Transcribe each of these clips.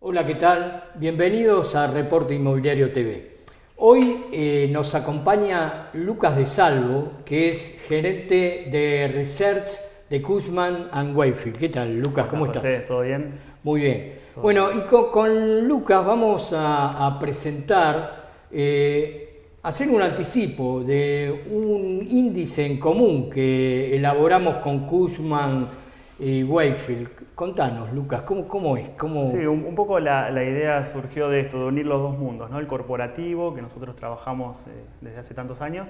Hola, ¿qué tal? Bienvenidos a Reporte Inmobiliario TV. Hoy nos acompaña Lucas de Salvo, que es gerente de Research de Cushman & Wakefield. ¿Qué tal, Lucas? ¿Cómo estás? José, ¿todo bien? Muy bien. Todo Bueno, bien. y con Lucas vamos a presentar, hacer un anticipo de un índice en común que elaboramos con Cushman y Wakefield. Contanos, Lucas, ¿cómo es? Sí, un poco la idea surgió de esto, de unir los dos mundos, ¿no? El corporativo, que nosotros trabajamos desde hace tantos años,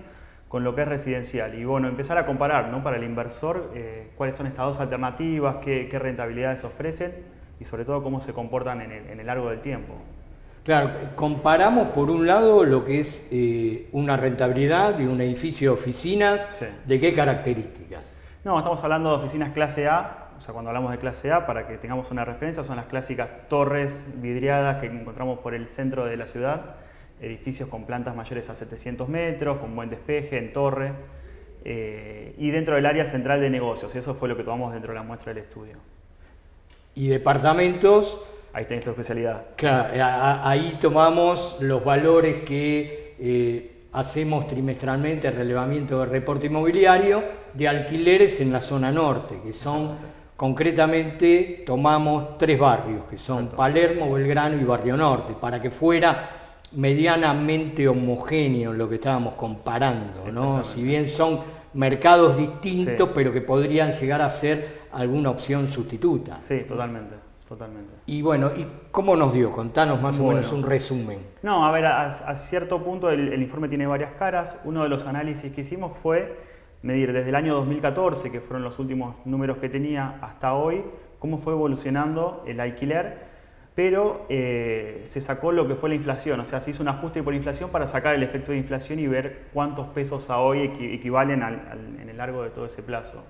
con lo que es residencial. Y bueno, empezar a comparar, ¿no? Para el inversor, cuáles son estas dos alternativas, qué rentabilidades ofrecen y sobre todo cómo se comportan en el largo del tiempo. Claro, comparamos por un lado lo que es una rentabilidad de un edificio de oficinas, Sí. ¿de qué características? No, estamos hablando de oficinas clase A. O sea, cuando hablamos de clase A, para que tengamos una referencia, son las clásicas torres vidriadas que encontramos por el centro de la ciudad, edificios con plantas mayores a 700 metros, con buen despeje, en torre, y dentro del área central de negocios. Y eso fue lo que tomamos dentro de la muestra del estudio. Y departamentos, Ahí tenés tu especialidad. claro, ahí tomamos los valores que hacemos trimestralmente, relevamiento de reporte inmobiliario, de alquileres en la zona norte, que son... Concretamente tomamos 3 barrios, que son Exacto. Palermo, Belgrano y Barrio Norte, para que fuera medianamente homogéneo lo que estábamos comparando, ¿no? Si bien son mercados distintos, Sí. pero que podrían llegar a ser alguna opción sustituta. Sí, totalmente, totalmente. Y bueno, ¿y cómo nos dio? Contanos más o Bueno. menos un resumen. No, a ver, a cierto punto el informe tiene varias caras. Uno de los análisis que hicimos fue medir desde el año 2014, que fueron los últimos números que tenía, hasta hoy, cómo fue evolucionando el alquiler, pero se sacó lo que fue la inflación, o sea, se hizo un ajuste por inflación para sacar el efecto de inflación y ver cuántos pesos a hoy equivalen en el largo de todo ese plazo.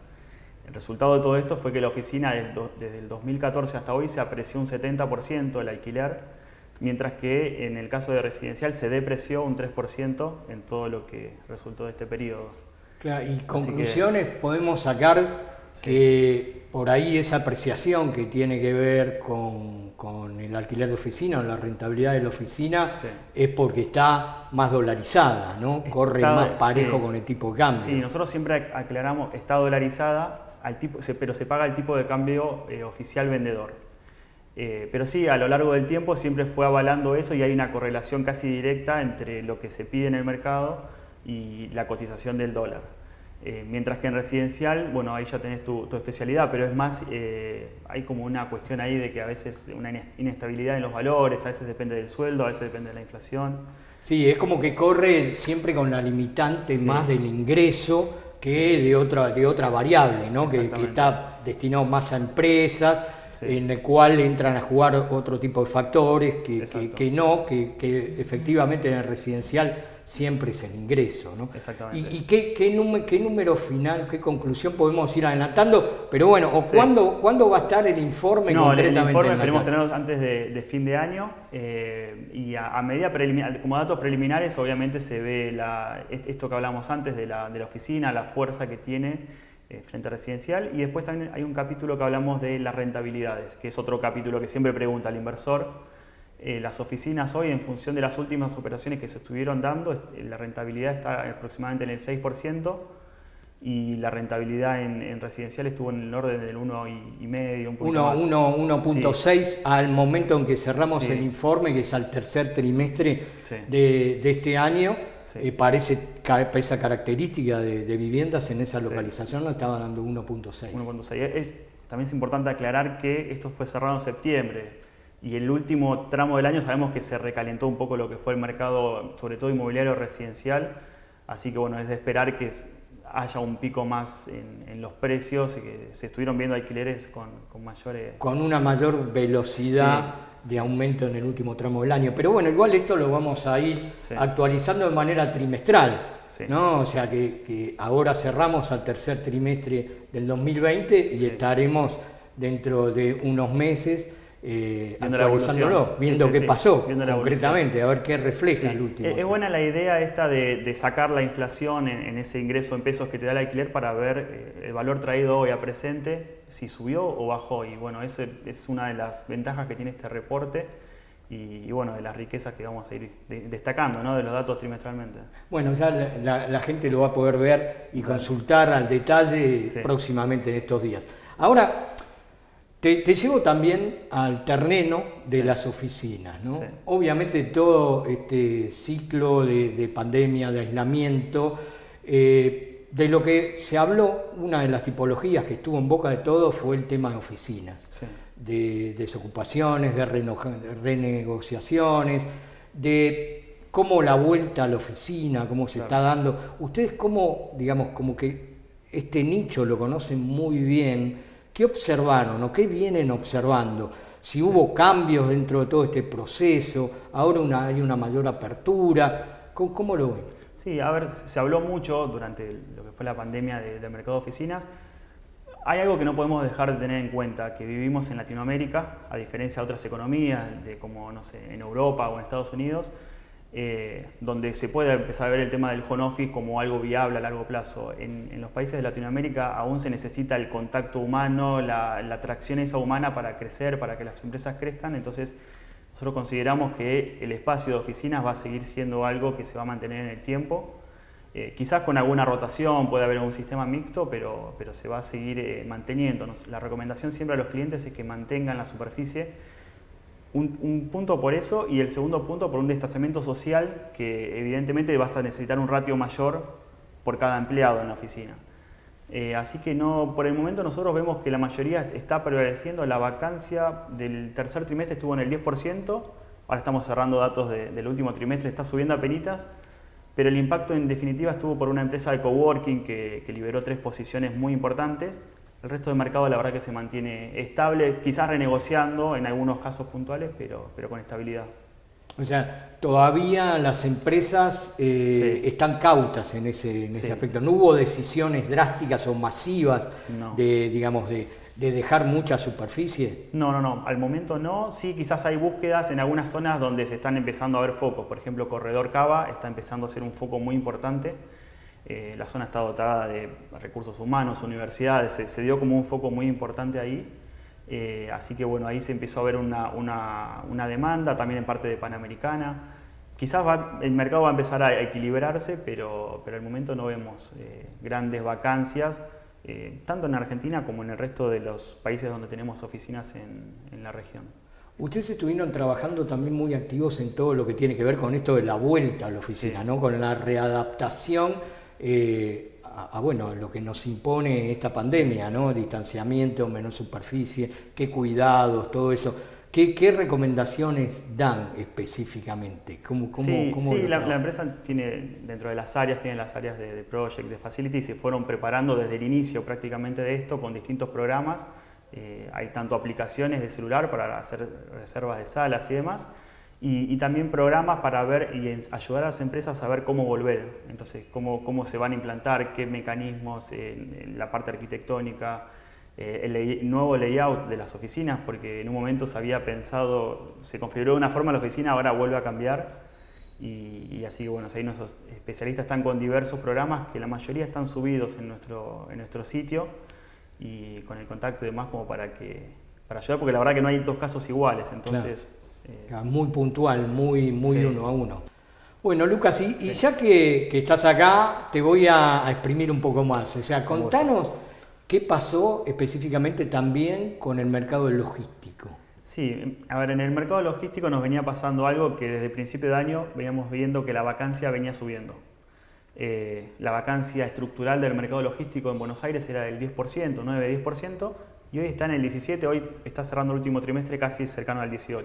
El resultado de todo esto fue que la oficina desde el 2014 hasta hoy se apreció un 70% el alquiler, mientras que en el caso de residencial se depreció un 3% en todo lo que resultó de este periodo. Claro, y conclusiones podemos sacar que por ahí esa apreciación que tiene que ver con el alquiler de oficina o la rentabilidad de la oficina es porque está más dolarizada, ¿no? Corre más parejo con el tipo de cambio. Sí, nosotros siempre aclaramos, está dolarizada, pero se paga el tipo de cambio oficial vendedor. Pero sí, a lo largo del tiempo siempre fue avalando eso y hay una correlación casi directa entre lo que se pide en el mercado y la cotización del dólar. Mientras que en residencial, bueno, ahí ya tenés tu especialidad, pero es más, hay como una cuestión ahí de que a veces una inestabilidad en los valores, a veces depende del sueldo, a veces depende de la inflación. Sí, es como que corre siempre con la limitante más del ingreso que de otra variable, ¿no? Que está destinado más a empresas, en el cual entran a jugar otro tipo de factores que efectivamente en el residencial siempre es el ingreso, ¿no? Exactamente. ¿Y qué número final, qué conclusión podemos ir adelantando? Pero bueno, ¿cuándo va a estar el informe concretamente? El informe esperemos tenerlo antes de fin de año y a medida preliminar, como datos preliminares obviamente se ve esto que hablamos antes de la oficina, la fuerza que tiene frente a residencial, y después también hay un capítulo que hablamos de las rentabilidades, que es otro capítulo que siempre pregunta al inversor. Las oficinas hoy, en función de las últimas operaciones que se estuvieron dando, la rentabilidad está aproximadamente en el 6% y la rentabilidad en residencial estuvo en el orden del 1,5, un poquito más. 1.6 al momento en que cerramos el informe, que es al tercer trimestre de este año. Parece que esa característica de viviendas en esa localización nos estaba dando 1.6. 1.6. También es importante aclarar que esto fue cerrado en septiembre y el último tramo del año sabemos que se recalentó un poco lo que fue el mercado, sobre todo inmobiliario residencial, así que bueno, es de esperar que haya un pico más en los precios y que se estuvieron viendo alquileres con mayores... Con una mayor velocidad de aumento en el último tramo del año. Pero bueno, igual esto lo vamos a ir actualizando de manera trimestral, ¿no? O sea que ahora cerramos al tercer trimestre del 2020 y estaremos dentro de unos meses actualizándolo, viendo qué pasó viendo concretamente, a ver qué refleja el último. Es buena la idea esta de sacar la inflación en ese ingreso en pesos que te da el alquiler para ver el valor traído hoy a presente, si subió o bajó. Y bueno, eso es una de las ventajas que tiene este reporte y bueno, de las riquezas que vamos a ir destacando, ¿no? De los datos trimestralmente. Bueno, ya la gente lo va a poder ver y consultar al detalle próximamente en estos días. Ahora, te llevo también al terreno de las oficinas, ¿no? Sí. Obviamente todo este ciclo de pandemia, de aislamiento, de lo que se habló, una de las tipologías que estuvo en boca de todos fue el tema de oficinas, de desocupaciones, de renegociaciones, de cómo la vuelta a la oficina, cómo se está dando. Ustedes cómo, digamos, como que este nicho lo conocen muy bien. ¿Qué observaron o qué vienen observando? Si hubo cambios dentro de todo este proceso, ahora hay una mayor apertura, ¿cómo lo ven? Sí, a ver, se habló mucho durante lo que fue la pandemia del mercado de oficinas. Hay algo que no podemos dejar de tener en cuenta, que vivimos en Latinoamérica, a diferencia de otras economías, como no sé, en Europa o en Estados Unidos, donde se puede empezar a ver el tema del home office como algo viable a largo plazo. En los países de Latinoamérica aún se necesita el contacto humano, la atracción esa humana para crecer, para que las empresas crezcan. Entonces nosotros consideramos que el espacio de oficinas va a seguir siendo algo que se va a mantener en el tiempo. Quizás con alguna rotación puede haber un sistema mixto, pero se va a seguir manteniendo. La recomendación siempre a los clientes es que mantengan la superficie. Un punto por eso, y el segundo punto por un distanciamiento social que evidentemente vas a necesitar un ratio mayor por cada empleado en la oficina. Así que por el momento nosotros vemos que la mayoría está prevaleciendo. La vacancia del tercer trimestre estuvo en el 10%, ahora estamos cerrando datos del último trimestre, está subiendo apenitas, pero el impacto en definitiva estuvo por una empresa de coworking que liberó 3 posiciones muy importantes. El resto del mercado la verdad que se mantiene estable, quizás renegociando en algunos casos puntuales, pero con estabilidad. O sea, todavía las empresas están cautas en ese aspecto. No hubo decisiones drásticas o masivas de dejar mucha superficie. No, al momento no. Sí, quizás hay búsquedas en algunas zonas donde se están empezando a ver focos. Por ejemplo, Corredor Cava está empezando a ser un foco muy importante. La zona está dotada de recursos humanos, universidades, se dio como un foco muy importante ahí. Así que bueno, ahí se empezó a ver una demanda, también en parte de Panamericana. Quizás el mercado va a empezar a equilibrarse, pero al momento no vemos grandes vacancias, tanto en Argentina como en el resto de los países donde tenemos oficinas en la región. Ustedes estuvieron trabajando también muy activos en todo lo que tiene que ver con esto de la vuelta a la oficina, ¿no? Con la readaptación a lo que nos impone esta pandemia, ¿no? Distanciamiento, menor superficie, qué cuidados, todo eso. ¿Qué recomendaciones dan específicamente? La empresa tiene, dentro de las áreas, tiene las áreas de project, de facility, y se fueron preparando desde el inicio prácticamente de esto con distintos programas. Hay tanto aplicaciones de celular para hacer reservas de salas y demás, y también programas para ver y ayudar a las empresas a ver cómo volver. Entonces, cómo se van a implantar, qué mecanismos, la parte arquitectónica, el nuevo layout de las oficinas, porque en un momento se había pensado, se configuró de una forma la oficina, ahora vuelve a cambiar. Y así que bueno, ahí nuestros especialistas están con diversos programas que la mayoría están subidos en nuestro sitio y con el contacto y demás como para ayudar, porque la verdad que no hay dos casos iguales, entonces... Muy puntual, muy uno a uno. Bueno, Lucas, y ya que estás acá, te voy a exprimir un poco más. O sea, contanos qué pasó específicamente también con el mercado logístico. Sí, a ver, en el mercado logístico nos venía pasando algo que desde el principio de año veníamos viendo que la vacancia venía subiendo. La vacancia estructural del mercado logístico en Buenos Aires era del 10%, 9-10%, y hoy está en el 17%, hoy está cerrando el último trimestre casi cercano al 18%.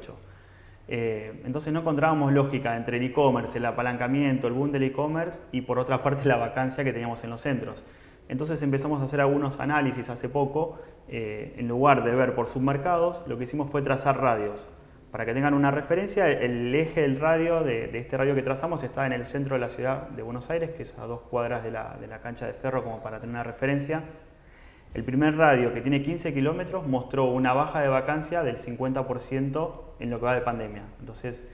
Entonces no encontrábamos lógica entre el e-commerce, el apalancamiento, el boom del e-commerce y por otra parte la vacancia que teníamos en los centros. Entonces empezamos a hacer algunos análisis hace poco, en lugar de ver por submercados, lo que hicimos fue trazar radios. Para que tengan una referencia, el eje del radio, de este radio que trazamos, está en el centro de la ciudad de Buenos Aires, que es a 2 cuadras de la cancha de Ferro, como para tener una referencia. El primer radio, que tiene 15 kilómetros, mostró una baja de vacancia del 50% en lo que va de pandemia. Entonces,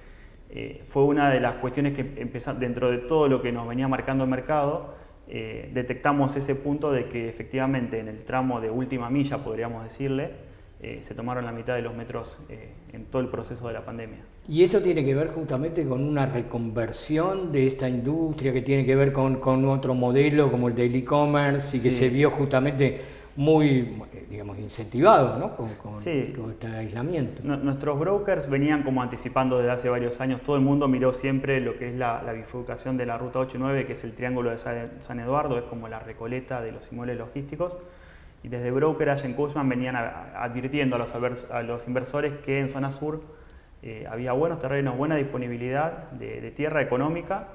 fue una de las cuestiones que dentro de todo lo que nos venía marcando el mercado, detectamos ese punto de que efectivamente en el tramo de última milla, podríamos decirle, se tomaron la mitad de los metros en todo el proceso de la pandemia. Y esto tiene que ver justamente con una reconversión de esta industria, que tiene que ver con otro modelo como el del e-commerce y que se vio justamente muy, digamos, incentivado, ¿no? con todo este aislamiento. Nuestros brokers venían como anticipando desde hace varios años. Todo el mundo miró siempre lo que es la bifurcación de la ruta 8 y 9, que es el triángulo de San Eduardo, es como la Recoleta de los inmuebles logísticos. Y desde Brokerage en Cushman venían advirtiendo a los inversores que en zona sur había buenos terrenos, buena disponibilidad de tierra económica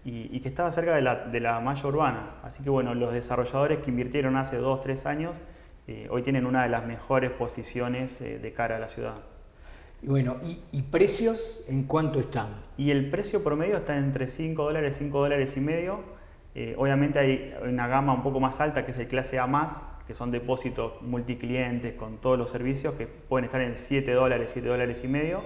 y que estaba cerca de la malla urbana. Así que bueno, los desarrolladores que invirtieron hace 2 o 3 años hoy tienen una de las mejores posiciones de cara a la ciudad. Y bueno, ¿y precios en cuánto están? Y el precio promedio está entre $5, $5.50. Obviamente hay una gama un poco más alta que es el clase A+, que son depósitos multiclientes con todos los servicios que pueden estar en $7, $7.50.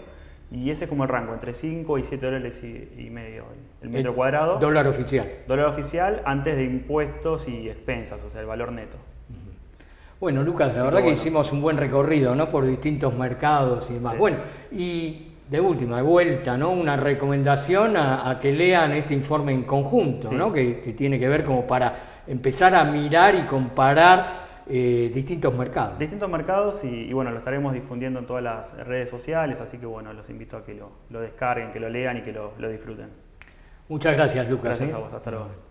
Y ese es como el rango, entre 5 y $7.50 el metro cuadrado. Dólar oficial. Dólar oficial antes de impuestos y expensas, o sea, el valor neto. Bueno, Lucas, la verdad que hicimos un buen recorrido, ¿no? Por distintos mercados y demás. Sí. Bueno, y de última, de vuelta, ¿no? Una recomendación a que lean este informe en conjunto, ¿no? Que tiene que ver como para empezar a mirar y comparar distintos mercados. Distintos mercados y bueno, lo estaremos difundiendo en todas las redes sociales, así que bueno, los invito a que lo descarguen, que lo lean y que lo disfruten. Muchas gracias, Lucas. Gracias a vos, hasta luego.